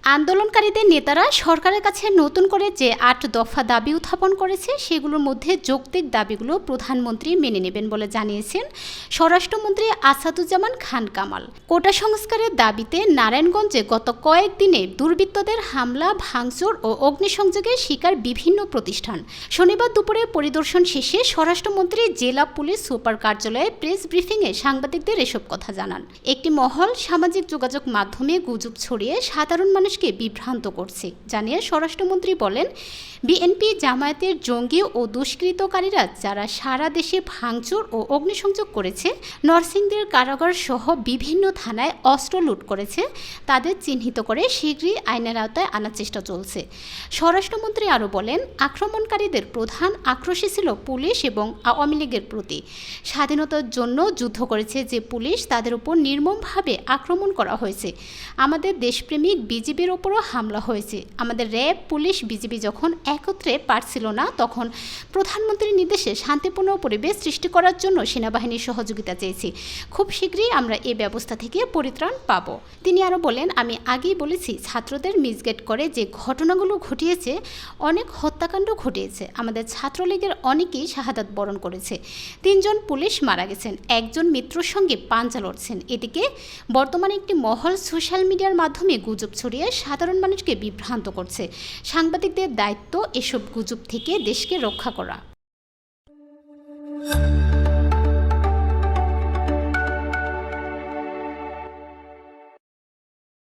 আন্দোলনকারীদের নেতারা সরকারের কাছে নতুন করে যে ৮ দফা দাবি উত্থাপন করেছে সেগুলোর মধ্যে যৌক্তিক দাবিগুলো প্রধানমন্ত্রী মেনে নেবেন বলে জানিয়েছেন স্বরাষ্ট্রমন্ত্রী আসাদুজ্জামান খান কামাল। কোটা সংস্কারের দাবিতে নারায়ণগঞ্জে গত কয়েকদিনে দুর্বৃত্তদের হামলা, ভাঙচুর ও অগ্নিসংযোগের শিকার বিভিন্ন প্রতিষ্ঠান। শনিবার দুপুরে পরিদর্শন শেষে স্বরাষ্ট্রমন্ত্রী জেলা পুলিশ সুপার কার্যালয়ে প্রেস ব্রিফিংয়ে সাংবাদিকদের এসব কথা জানান। একটি মহল সামাজিক যোগাযোগ মাধ্যমে গুজব ছড়িয়ে সাধারণ মানুষকে বিভ্রান্ত করছে জানিয়ে স্বরাষ্ট্রমন্ত্রী বলেন, বিএনপি জামায়াতের জঙ্গি ও দুষ্কৃতকারীরা যারা সারা দেশে ভাঙচুর ও অগ্নিসংযোগ করেছে, নরসিংদীর কারাগার সহ বিভিন্ন থানায় অস্ত্র লুট করেছে, তাদের চিহ্নিত করে শীঘ্রই আইনের আওতায় আনার চেষ্টা চলছে। স্বরাষ্ট্রমন্ত্রী আরও বলেন, আক্রমণকারীদের প্রধান আক্রোশী ছিল পুলিশ এবং আওয়ামী লীগের প্রতি। স্বাধীনতার জন্য যুদ্ধ করেছে যে পুলিশ, তাদের উপর নির্মমভাবে আক্রমণ করা হয়েছে। আমাদের দেশপ্রেমিক বিজিবির ওপরও হামলা হয়েছে। আমাদের র্যাব, পুলিশ, বিজিবি যখন একত্রে পারছিল না, তখন প্রধানমন্ত্রীর নির্দেশে শান্তিপূর্ণ পরিবেশ সৃষ্টি করার জন্য সেনাবাহিনীর সহযোগিতা চেয়েছি। খুব শীঘ্রই আমরা এই ব্যবস্থা থেকে পরিত্রাণ পাব। তিনি আরও বলেন, আমি আগেই বলেছি, ছাত্রদের মিসগাইড করে যে ঘটনাগুলো ঘটিয়েছে, অনেক হত্যাকাণ্ড ঘটিয়েছে। আমাদের ছাত্রলীগের অনেকেই শাহাদাত বরণ করেছে। ৩ জন পুলিশ মারা গেছেন, 1 জন মিত্রর সঙ্গে পাঞ্জা লড়ছেন। এদিকে বর্তমানে একটি মহল সোশ্যাল মিডিয়ার মাধ্যমে গুজব ছড়িয়ে সাধারণ মানুষকে বিভ্রান্ত করছে। সাংবাদিকদের দায়িত্ব এসব গুজব থেকে দেশকে রক্ষা করা।